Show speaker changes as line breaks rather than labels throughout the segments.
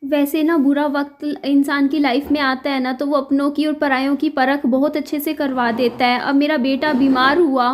वैसे ना बुरा वक्त इंसान की लाइफ में आता है ना, तो वो अपनों की और परायों की परख बहुत अच्छे से करवा देता है। अब मेरा बेटा बीमार हुआ,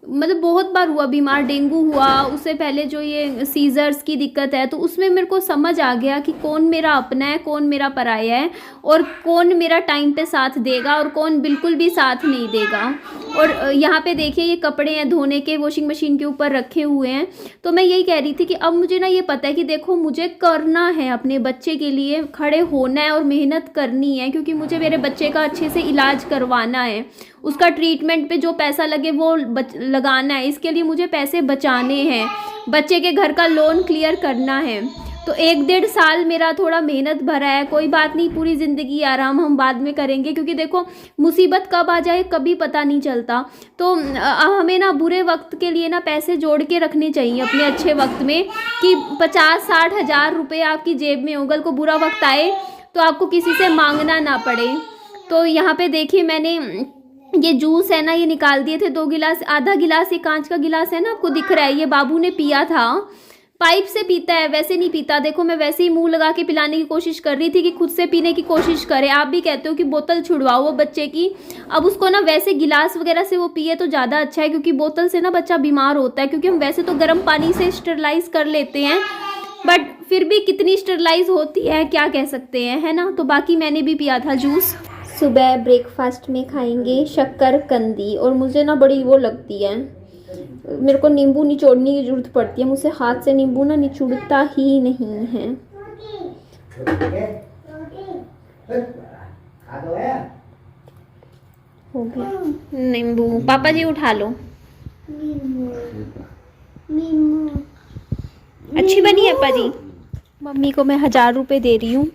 मतलब बहुत बार हुआ बीमार, डेंगू हुआ, उससे पहले जो ये सीजर्स की दिक्कत है, तो उसमें मेरे को समझ आ गया कि कौन मेरा अपना है, कौन मेरा पराया है, और कौन मेरा टाइम पे साथ देगा और कौन बिल्कुल भी साथ नहीं देगा। और यहाँ पे देखिए ये कपड़े हैं धोने के, वॉशिंग मशीन के ऊपर रखे हुए हैं। तो मैं यही कह रही थी कि अब मुझे ना ये पता है कि देखो मुझे करना है, अपने बच्चे के लिए खड़े होना है और मेहनत करनी है, क्योंकि मुझे मेरे बच्चे का अच्छे से इलाज करवाना है। उसका ट्रीटमेंट पे जो पैसा लगे वो लगाना है, इसके लिए मुझे पैसे बचाने हैं, बच्चे के घर का लोन क्लियर करना है। तो 1-1.5 साल मेरा थोड़ा मेहनत भरा है, कोई बात नहीं, पूरी ज़िंदगी आराम हम बाद में करेंगे, क्योंकि देखो मुसीबत कब आ जाए कभी पता नहीं चलता। तो हमें ना बुरे वक्त के लिए ना पैसे जोड़ के रखने चाहिए अपने अच्छे वक्त में, कि 50-60 हज़ार रुपये आपकी जेब में हो, कल को बुरा वक्त आए तो आपको किसी से मांगना ना पड़े। तो यहाँ पे देखिए मैंने ये जूस है ना, ये निकाल दिए थे 2 गिलास, आधा गिलास, ये कांच का गिलास है ना, आपको दिख रहा है, ये बाबू ने पिया था। पाइप से पीता है, वैसे नहीं पीता। देखो मैं वैसे ही मुंह लगा के पिलाने की कोशिश कर रही थी कि खुद से पीने की कोशिश करे। आप भी कहते हो कि बोतल छुड़वाओ वो बच्चे की, अब उसको ना वैसे गिलास वगैरह से वो पिए तो ज़्यादा अच्छा है, क्योंकि बोतल से ना बच्चा बीमार होता है। क्योंकि हम वैसे तो गर्म पानी से स्टरलाइज कर लेते हैं, बट फिर भी कितनी स्टरलाइज होती है क्या कह सकते हैं, है ना। तो बाकी मैंने भी पिया था जूस। सुबह ब्रेकफास्ट में खाएंगे शक्करकंदी, और मुझे ना बड़ी वो लगती है, मेरे को नींबू निचोड़ने की जरूरत पड़ती है, मुझसे हाथ से नींबू ना निचुड़ता ही नहीं है। हो गया नींबू, पापा जी उठा लो। अच्छी बनी है पापा जी। मम्मी को मैं 1000 रुपये दे रही हूँ,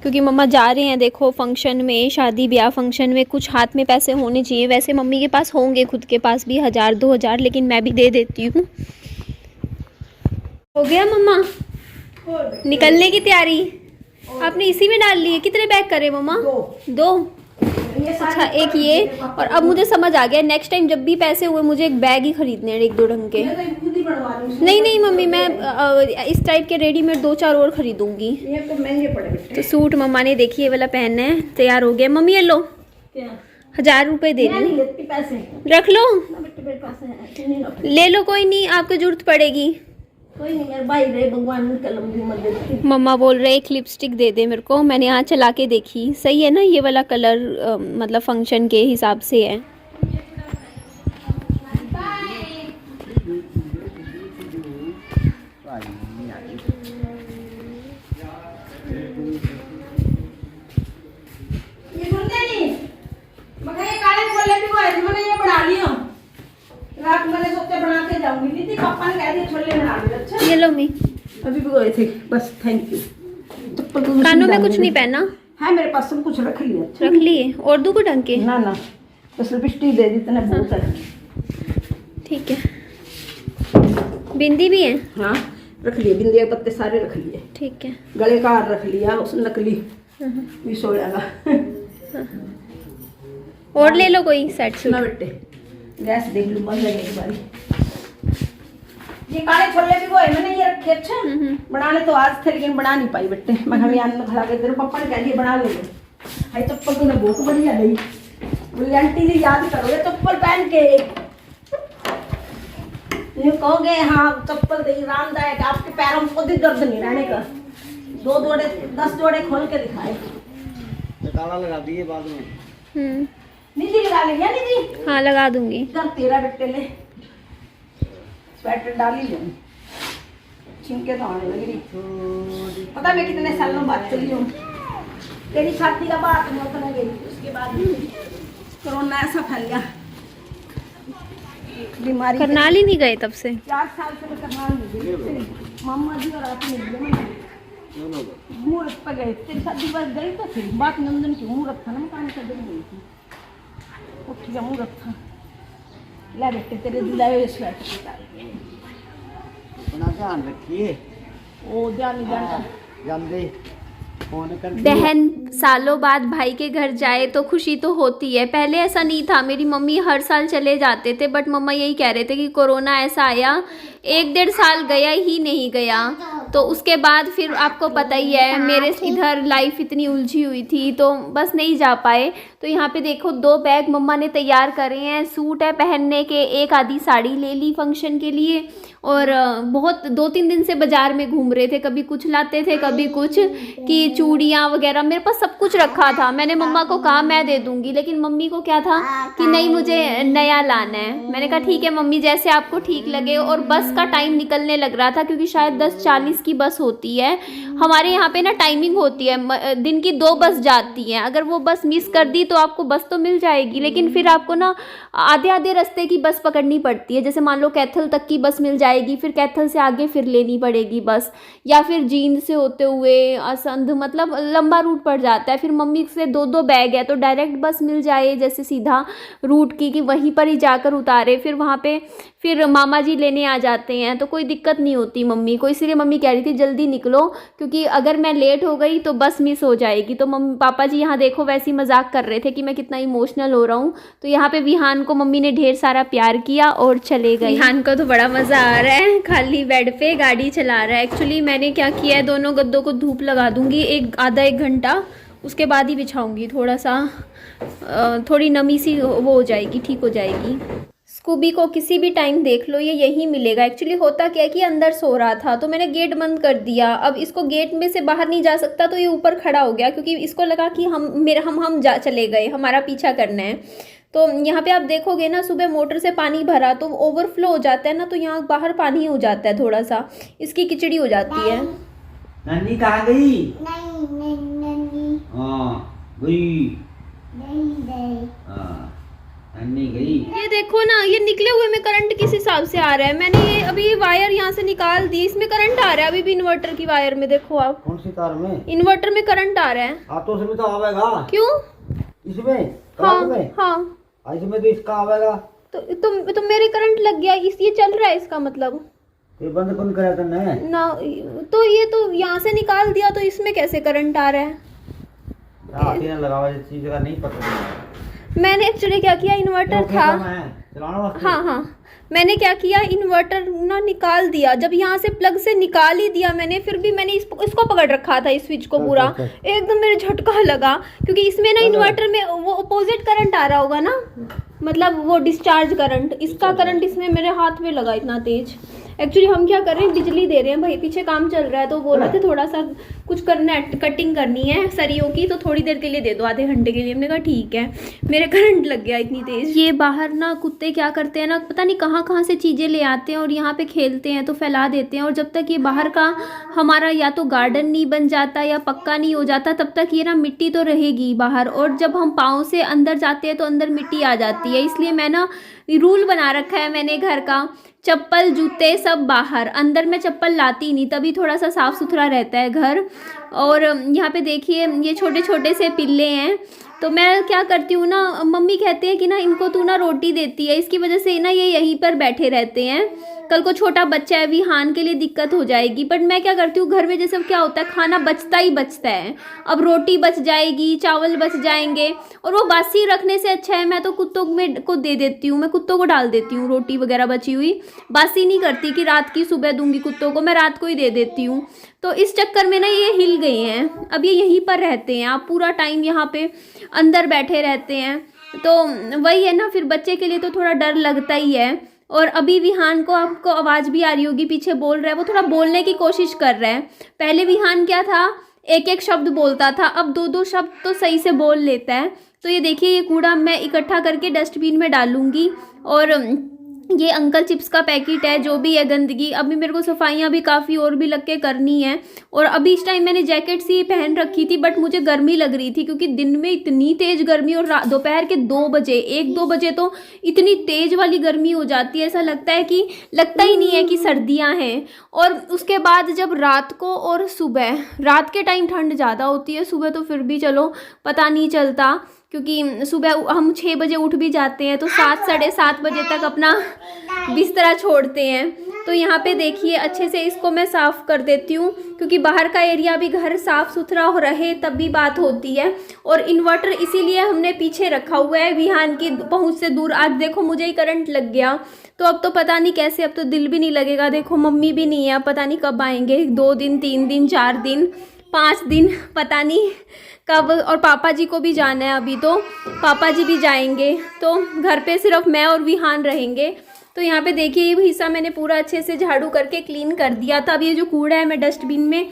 क्योंकि मम्मा जा रहे हैं देखो फंक्शन में, शादी ब्याह फंक्शन में, कुछ हाथ में पैसे होने चाहिए। वैसे मम्मी के पास होंगे खुद के पास भी 1000-2000, लेकिन मैं भी दे देती हूँ। हो गया मम्मा निकलने की तैयारी? आपने इसी में डाल ली है? कितने बैग करे मम्मा? 2। अच्छा एक ये, और अब मुझे समझ आ गया, नेक्स्ट टाइम जब भी पैसे हुए मुझे एक बैग ही खरीदने हैं 1-2 ढंग के। नहीं नहीं मम्मी, मैं इस टाइप के रेडीमेड 2-4 और खरीदूंगी। ये तो महंगे पड़े। तो सूट मम्मा ने देखिए ये वाला पहनना है, तैयार हो गया। मम्मी ये लो 1000 रुपये दे रही हूँ, रख लो, ले लो, कोई नहीं, आपको जरूरत पड़ेगी। कोई नहीं यार, भाई रे भगवान ने कलम भी मत दे। मम्मा बोल रहे एक लिपस्टिक दे दे मेरे को, मैंने यहाँ चला के देखी, सही है ना ये वाला कलर, मतलब फंक्शन के हिसाब से है।
रात मैंने सोचा बना के जाऊंगी, दीदी पापा ने कह दिया छोले बना दे। अच्छा
ये लो मी,
अभी भिगोए थे बस, थैंक यू।
कानों में कुछ नहीं पहना
है मेरे पास, सब कुछ रख लिया। अच्छा
रख लिए, और दो को ढंग के?
ना ना, बस लिपस्टिक दे दी, इतना बहुत है।
ठीक है, बिंदी भी है?
हाँ रख लिए, बिंदी के पत्ते सारे रख लिए।
ठीक है,
गले का हार रख लिया, उस नकली भी सोया का।
और ले लो कोई सेट
सुना बेटे, गैस देख लूँ बंद लगने की बारी। ये काले छोले भी गोए मैंने ये रखे। अच्छा बनाने तो आज थे, लेकिन बना नहीं पाई बेटे। मैं हमें अन्न खड़ा के तेरे पापा ने कह दिया बना ले। भाई चप्पल तो मैं बहुत बढ़िया ली, बोली आंटी जी याद करोगे चप्पल पहन के, ये कहोगे हाँ चप्पल दे आरामदायक, आपके पैरों में खुद ही दर्द नहीं रहने का। 2 जोड़े 10 जोड़े खोल के दिखाए,
ताला लगा दिए बाद में।
निधि लगा ले या निधि?
हाँ लगा दूंगी।
इधर तेरा बेटे ले, स्वेटर डाल ही ले, छिंके तो आने लग रही। पता मैं कितने सालों बाद चली हूँ, तेरी छाती का बात मैं गई, उसके बाद कोरोना ऐसा फैल गया बीमारी।
करनाल ही नहीं गए तब से?
4 साल से मैं करनाल नहीं गई, मामा जी और आप मुहूर्त पर गए। तेरी शादी बस गई तो थी, बात नंदन की मुहूर्त था ना, मकान का दिन गई थी, उठ गया मुहूर्त था। ला बेटे तेरे दिलाए स्वेटर
अपना ध्यान रखिए।
ओ ध्यान
जल्दी फोन कर।
बहन सालों बाद भाई के घर जाए तो खुशी तो होती है। पहले ऐसा नहीं था, मेरी मम्मी हर साल चले जाते थे, बट मम्मा यही कह रहे थे कि कोरोना ऐसा आया 1-1.5 साल गया ही नहीं गया, तो उसके बाद फिर आपको पता ही है मेरे इधर लाइफ इतनी उलझी हुई थी तो बस नहीं जा पाए। तो यहाँ पे देखो 2 बैग मम्मा ने तैयार करे हैं, सूट है पहनने के, एक आधी साड़ी ले ली फंक्शन के लिए। और बहुत 2-3 दिन से बाज़ार में घूम रहे थे, कभी कुछ लाते थे कभी कुछ, कि चूड़ियाँ वगैरह मेरे पास सब कुछ रखा था। मैंने मम्मा को कहा मैं दे दूँगी, लेकिन मम्मी को क्या था कि नहीं मुझे नया लाना है। मैंने कहा ठीक है मम्मी जैसे आपको ठीक लगे। और बस का टाइम निकलने लग रहा था क्योंकि शायद 10:40 की बस होती है हमारे यहाँ पे ना, टाइमिंग होती है दिन की 2 बस जाती हैं। अगर वो बस मिस कर दी तो आपको बस तो मिल जाएगी, लेकिन फिर आपको ना आधे रास्ते की बस पकड़नी पड़ती है। जैसे मान लो कैथल तक की बस मिल जाएगी, फिर कैथल से आगे फिर लेनी पड़ेगी बस, या फिर जींद से होते हुए असंध, मतलब लंबा रूट पड़ जाता है। फिर मम्मी से 2-2 बैग है तो डायरेक्ट बस मिल जाए जैसे सीधा रूट की, कि वहीं पर ही जाकर उतारे, फिर वहाँ पे फिर मामा जी लेने आ जाते हैं तो कोई दिक्कत नहीं होती मम्मी को। इसीलिए मम्मी कह रही थी जल्दी निकलो क्योंकि अगर मैं लेट हो गई तो बस मिस हो जाएगी। तो मम्मी पापा जी यहाँ देखो वैसे ही मजाक कर रहे थे कि मैं कितना इमोशनल हो रहा हूँ। तो यहाँ पे विहान को मम्मी ने ढेर सारा प्यार किया और चले गए। विहान को तो बड़ा मज़ा आ रहा है, खाली बेड पे गाड़ी चला रहा है। एक्चुअली मैंने क्या किया है, दोनों गद्दों को धूप लगा दूंगी आधा एक घंटा, उसके बाद ही बिछाऊंगी। थोड़ा सा थोड़ी नमी सी वो हो जाएगी, ठीक हो जाएगी। स्कूबी को किसी भी टाइम देख लो ये यहीं मिलेगा। एक्चुअली होता क्या है कि अंदर सो रहा था तो मैंने गेट बंद कर दिया। अब इसको गेट में से बाहर नहीं जा सकता तो ये ऊपर खड़ा हो गया क्योंकि इसको लगा कि हम जा चले गए, हमारा पीछा करना है। तो यहाँ पे आप देखोगे ना, सुबह मोटर से पानी भरा तो ओवरफ्लो हो जाता है ना, तो यहाँ बाहर पानी हो जाता है, थोड़ा सा इसकी खिचड़ी हो जाती है।
नन्नी कहाँ गई?
नहीं
हाँ गई। नन्नी गई।
ये देखो ना, ये निकले हुए में करंट किस हिसाब से आ रहा है। मैंने ये अभी वायर यहाँ से निकाल दी, इसमें करंट आ रहा है अभी भी इन्वर्टर की वायर में। देखो आप,
कौन सी तार में?
इन्वर्टर में करंट आ रहा है।
हाथों से भी तो आवेगा।
क्यों?
इसमें
हाँ
में?
हाँ
इसमें तो इसका आवेगा।
तो मेरे करंट लग गया, ये चल रहा है इसका मतलब।
ये बंद कौन कराया तूने?
ना तो ये तो यहाँ से निकाल दिया तो इसमें कैसे करंट आ रहा है?
हाथ ही ना लगावा, इस चीज का नहीं पता।
मैंने एक्चुअली क्या किया, इन्वर्टर था। हाँ, मैंने क्या किया, इन्वर्टर ना निकाल दिया। जब यहाँ से प्लग से निकाल ही दिया मैंने, फिर भी मैंने इसको पकड़ रखा था, इस स्विच को पूरा। एकदम मेरे झटका लगा क्योंकि इसमें ना इन्वर्टर में वो अपोजिट करंट आ रहा होगा ना, मतलब वो डिस्चार्ज करंट, इसका करंट इसमें मेरे हाथ में लगा इतना तेज। एक्चुअली हम क्या कर रहे हैं, बिजली दे रहे हैं भाई, पीछे काम चल रहा है तो बोल रहे थे थोड़ा सा कुछ करना है, कटिंग करनी है सरियों की, तो थोड़ी देर के लिए दे दो, आधे घंटे के लिए। हमने कहा ठीक है। मेरे करंट लग गया इतनी तेज। ये बाहर ना कुत्ते क्या करते हैं ना, पता नहीं कहाँ से चीज़ें ले आते हैं और यहाँ पे खेलते हैं तो फैला देते हैं। और जब तक ये बाहर का हमारा या तो गार्डन नहीं बन जाता या पक्का नहीं हो जाता तब तक ये ना मिट्टी तो रहेगी बाहर, और जब हम पाँव से अंदर जाते हैं तो अंदर मिट्टी आ जाती है। इसलिए मैं ना रूल बना रखा है मैंने घर का, चप्पल जूते सब बाहर, अंदर मैं चप्पल लाती नहीं, तभी थोड़ा सा साफ़ सुथरा रहता है घर। और यहाँ पे देखिए ये छोटे छोटे से पिल्ले हैं, तो मैं क्या करती हूँ ना, मम्मी कहते हैं कि ना इनको तू ना रोटी देती है, इसकी वजह से ना ये यहीं पर बैठे रहते हैं। कल को छोटा बच्चा है, विहान के लिए दिक्कत हो जाएगी। बट मैं क्या करती हूँ, घर में जैसे क्या होता है, खाना बचता ही बचता है। अब रोटी बच जाएगी, चावल बच जाएंगे, और वो बासी रखने से अच्छा है मैं तो कुत्तों को दे देती हूँ, मैं कुत्तों को डाल देती हूँ रोटी वगैरह बची हुई। बासी नहीं करती कि रात की सुबह दूंगी कुत्तों को, मैं रात को ही दे देती हूँ। तो इस चक्कर में ना ये हिल गए हैं, अब ये यहीं पर रहते हैं, आप पूरा टाइम यहाँ पे अंदर बैठे रहते हैं। तो वही है ना, फिर बच्चे के लिए तो थोड़ा डर लगता ही है। और अभी विहान को, आपको आवाज़ भी आ रही होगी पीछे बोल रहा है, वो थोड़ा बोलने की कोशिश कर रहा है। पहले विहान क्या था, एक एक शब्द बोलता था, अब 2-2 शब्द तो सही से बोल लेता है। तो ये देखिए, ये कूड़ा मैं इकट्ठा करके डस्टबिन में डालूंगी। और ये अंकल चिप्स का पैकेट है, जो भी है गंदगी, अभी मेरे को सफाइयाँ भी काफ़ी और भी लग के करनी है। और अभी इस टाइम मैंने जैकेट सी पहन रखी थी, बट मुझे गर्मी लग रही थी क्योंकि दिन में इतनी तेज़ गर्मी, और दोपहर के 2 बजे 1-2 बजे तो इतनी तेज़ वाली गर्मी हो जाती है, ऐसा लगता ही नहीं है कि सर्दियाँ हैं। और उसके बाद जब रात को और सुबह, रात के टाइम ठंड ज़्यादा होती है, सुबह तो फिर भी चलो पता नहीं चलता क्योंकि सुबह हम 6 बजे उठ भी जाते हैं तो 7 साढ़े 7 बजे तक अपना बिस्तरा छोड़ते हैं। तो यहाँ पे देखिए अच्छे से इसको मैं साफ़ कर देती हूँ, क्योंकि बाहर का एरिया भी घर साफ़ सुथरा हो रहे तब भी बात होती है। और इन्वर्टर इसीलिए हमने पीछे रखा हुआ है, विहान की पहुँच से दूर। आज देखो मुझे ही करंट लग गया, तो अब तो पता नहीं कैसे, अब तो दिल भी नहीं लगेगा। देखो मम्मी भी नहीं है, पता नहीं कब आएंगे, 2 दिन 3 दिन 4 दिन 5 दिन, पता नहीं कब। और पापा जी को भी जाना है अभी, तो पापा जी भी जाएंगे, तो घर पे सिर्फ मैं और विहान रहेंगे। तो यहाँ पे देखिए ये हिस्सा मैंने पूरा अच्छे से झाड़ू करके क्लीन कर दिया था। अब ये जो कूड़ा है मैं डस्टबिन में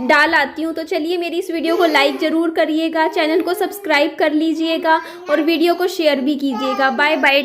डाल आती हूँ। तो चलिए मेरी इस वीडियो को लाइक ज़रूर करिएगा, चैनल को सब्सक्राइब कर लीजिएगा और वीडियो को शेयर भी कीजिएगा। Bye bye.